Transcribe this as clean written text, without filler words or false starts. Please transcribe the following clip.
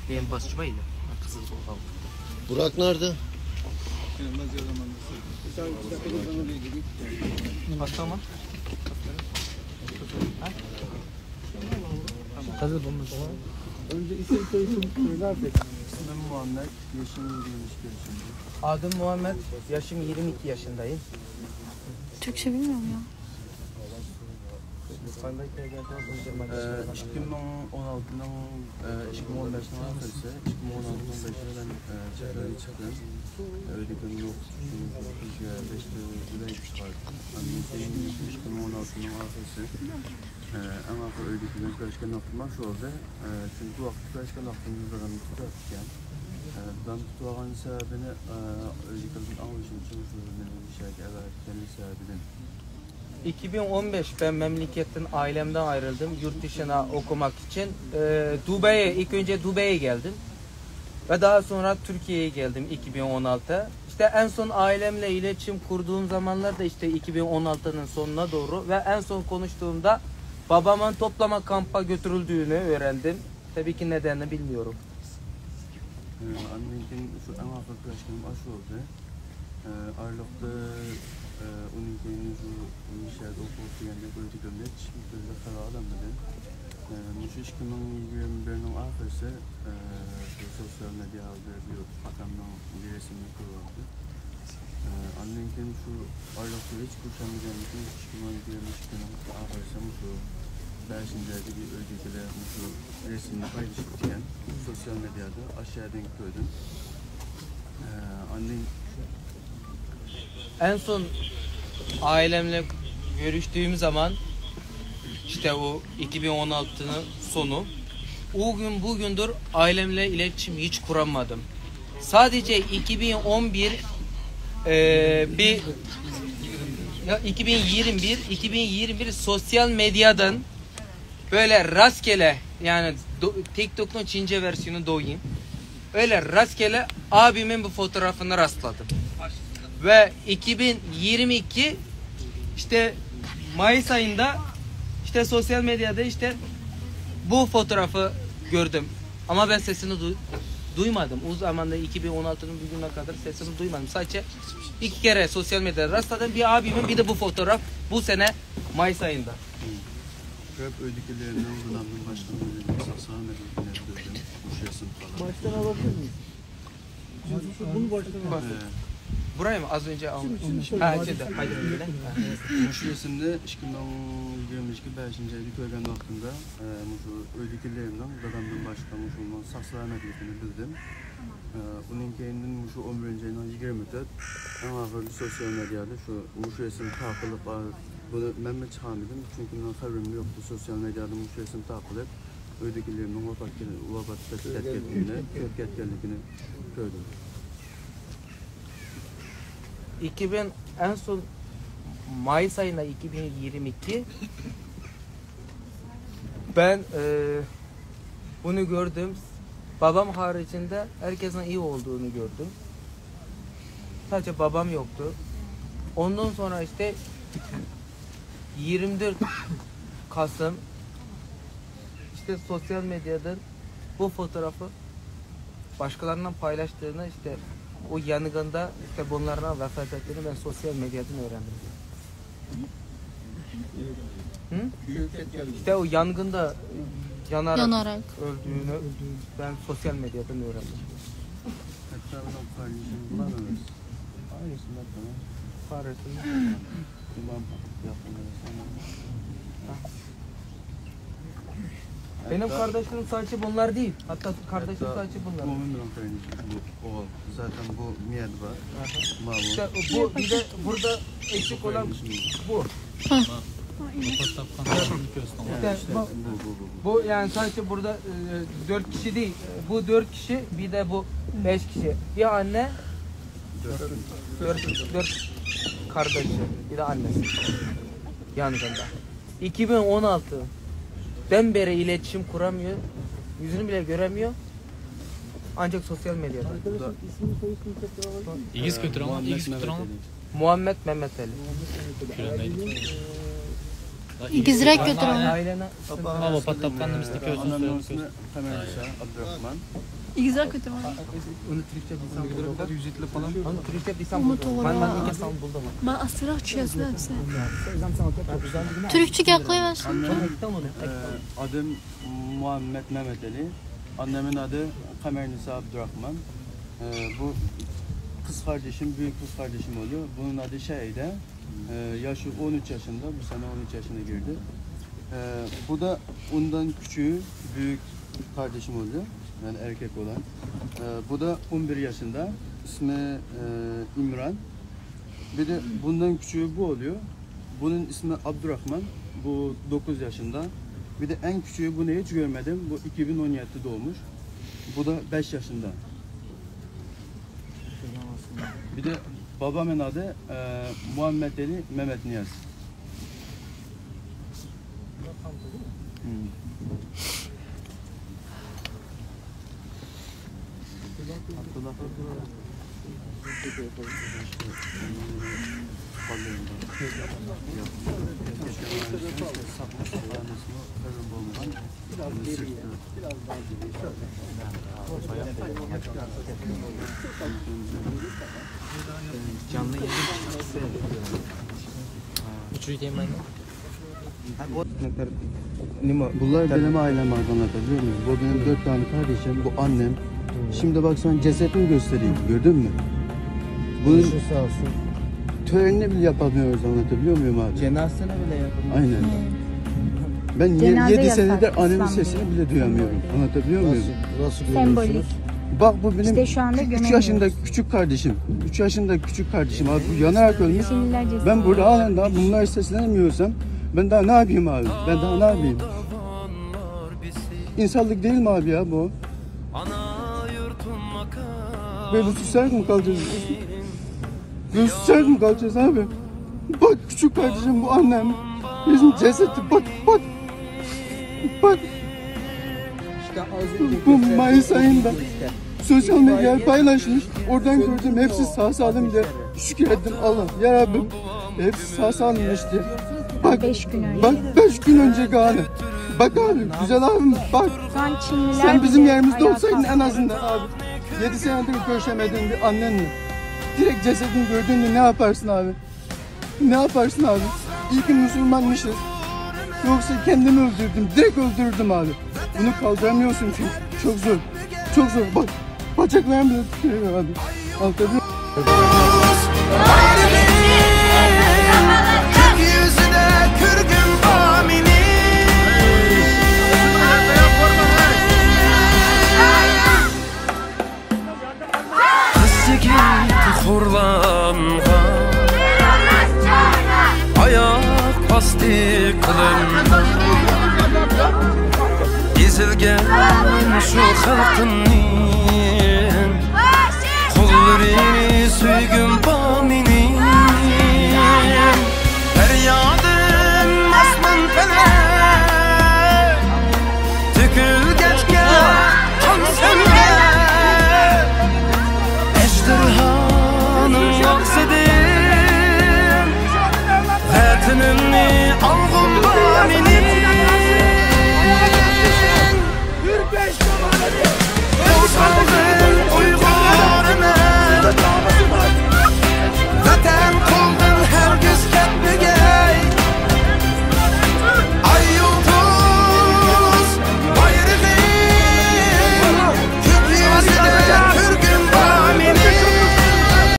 Benim basçıbaydı. Kızıl oldu. Burak nerede? Hasta mı? Hazır bulmuş. Önce isim soyisim söylersek. İsmim Muhammed, yaşım 22 yaşında. Adım Muhammed, yaşım 22 yaşındayım. Türkçe bilmiyorum ya. 2016'dan 2015'ten arkası 2016'dan ben çevreye çıktım. Öyle günün okutuşum 5'te güzel çıkardım. Annem 2016'dan arkası ama öyle günün kaçkan aklıma şu oldu. Çünkü bu vakti kaçkan aklımızda tutarken ben tutulan sebebini öyle günün anlaşım için şu bir şey kendi sebebinin 2015 ben memleketten, ailemden ayrıldım. Yurt dışına okumak için. İlk önce Dubai'ye geldim. Ve daha sonra Türkiye'ye geldim 2016. İşte en son ailemle iletişim kurduğum zamanlar da işte 2016'nın sonuna doğru. Ve en son konuştuğumda babamın toplama kampa götürüldüğünü öğrendim. Tabii ki nedenini bilmiyorum. Annemin şu en arkadaşlarım aşı oldu. Aralıkta onun kendini şu inşaat okuduğu yerinde böyle gömlek böyle karar alamadı. Müthiş kimin 21'nin arkası sosyal medyada bir adamın bir resmini kullandı. Annem kendini şu Aralıkta hiç kurşanmayan bütün kimin 22'nin arkası şu Berşin'deki bir ödülüyle şu resmini paylaşırken sosyal medyada aşağıdan gördüm. Annem En son ailemle görüştüğüm zaman işte o 2016'nın sonu. O gün bugündür ailemle iletişim hiç kuramadım. Sadece 2021 sosyal medyadan böyle rastgele yani TikTok'un Çince versiyonu Douyin. Öyle rastgele abimin bu fotoğrafına rastladım. Ve 2022 işte Mayıs ayında işte sosyal medyada işte bu fotoğrafı gördüm. Ama ben sesini duymadım. O zamanda 2016'nın bugüne kadar sesini duymadım. Sadece iki kere sosyal medyada rastladım. Bir abimin bir de bu fotoğraf bu sene Mayıs ayında. Hep öldüklerini uygulamanın başkanlığını saksana medeniyetle düşesin falan. Baştan alabilir miyiz? Bunu baştan alabilir. Buraya mı? Az önce almıştım. Ha, içinde. Haydi öyle. Şu resimde 2022 5. aylık öğren hakkında şu öldüklerimden dadamdan başlamış olan saksana medeniyetini bildim. Bunun kendinin şu 11. ayından 24 en ahırlı sosyal medyada şu resim takılıp bunu ben mi çıkarmadım çünkü bunun haberim yoktu sosyal medyada resim takılıp öldüklerimden vefat ettiğini gördüm. 2000 en son Mayıs ayında 2022 ben bunu gördüm. Babam haricinde herkesin iyi olduğunu gördüm. Sadece babam yoktu. Ondan sonra işte 24 Kasım işte sosyal medyadan bu fotoğrafı başkalarından paylaştığını işte o yanıgında işte bunlarına vefat ettiğini ben sosyal medyadan öğrendim. Hı? İşte o yangında yanarak öldüğünü ben sosyal medyadan öğrendim. Hatta ben paylaşım bulamıyoruz. Aynısını tamam. Paylaşım. İmam yapımları Benim kardeşlerim sadece bunlar değil. Hatta kardeşim sadece bunlar. Bu o zaten bu miyad var. İşte bu bir de burada eksik olan bu. Bu yani sadece burada 4 kişi değil. Bu 4 kişi bir de bu 5 kişi. Bir anne 4 kardeşi bir de annesi yanında. 2016'dan beri iletişim kuramıyor. Yüzünü bile göremiyor. Ancak sosyal medyada. Arkadaşım ismini soyismini tekrar alabilir miyim? İgiz Kötüran, İgiz Kötüran. Muhammed Mehmet Ali. Ailenin İgizrek götür onu. Ailene Ama patlatkandım işte közünü Anamın ismi söylüyor. Kamerisa Abdurrahman. İgizrek götür onu. onu Türkçe bilsem buldu. 100 falan. Onu Türkçe bilsem Umut buldu. olur Ben ha. ilk İstanbul buldum. Ben astırak çözüm hepsi. Türkçe yaklayamazsın. Adım Muhammed Mehmet Ali. Annemin adı Kamerisa Abdurrahman. Bu kız kardeşim, büyük kız kardeşim oluyor. Bunun adı Şeyde. Yaşı 13 yaşında, bu sene 13 yaşına girdi. Bu da ondan küçüğü, büyük kardeşim oluyor. Yani erkek olan. Bu da 11 yaşında. İsmi İmran. Bir de bundan küçüğü bu oluyor. Bunun ismi Abdurrahman. Bu 9 yaşında. Bir de en küçüğü bunu hiç görmedim. Bu 2017'de doğmuş. Bu da 5 yaşında. Bir de babamın adı Muhammed Ali Mehmet Niyaz. Abdullah. Canlı yayın çıksa. Üçüncü yemeği. Bunlar benim ailem anlatabiliyor muyum? Bu benim 4 tane kardeşim, bu annem. Şimdi bak sana cesetini göstereyim, gördün mü? Bunun Sağ olsun. törenini bile yapamıyoruz, anlatabiliyor muyum abi? Cenazesine bile yapılmış. Aynen. Ben Cenaze 7 yasak senedir annemin İslam sesini bile duyamıyorum, anlatabiliyor muyum? Nasıl Sembolik. görüyorsunuz? Bak bu benim İşte şu anda 3 gömemiyoruz. yaşında küçük kardeşim. 3 yaşında küçük kardeşim abi, bu yanarak ölmüş. Çinliler cesedi. Ben burada halen daha bunlar seslenemiyorsam ben daha ne yapayım abi? Ben daha ne yapayım? İnsanlık değil mi abi ya bu? Böyle susarak mı kalacağız? Böyle susarak mı kalacağız abi? Bak küçük kardeşim, bu annem. Bizim cesedi bak bak. Bak İşte az önce bu Mayıs ayında sosyal medyaya paylaşmış. Oradan gördüm, hepsi sağ salim diye şükür ettim Allah. Ya Rabbim, hepsi sağ salimmişti. Bak 5 gün önce. bak 5 gün önce galiba. Bak abi, güzel abim bak. Şu an Çinliler Sen bizim bile yerimizde ayağa olsaydın en kalkmadı. azından abi. 7 senedir görüşemediğin bir annenle. Direkt cesedini gördüğünde ne yaparsın abi? Ne yaparsın abi? İyi ki Müslümanmışız. Yoksa kendimi öldürdüm. Direkt öldürürdüm abi. Bunu kaldıramıyorsun çünkü. Çok zor. Çok zor. Bak bacaklarım bile titriyor abi. Anlatabiliyor muyum? Yüzüne kırgın amini Kızı xurlanğa Ayak bastı kılın Ezilgen şu halkının Kolları süygün bamini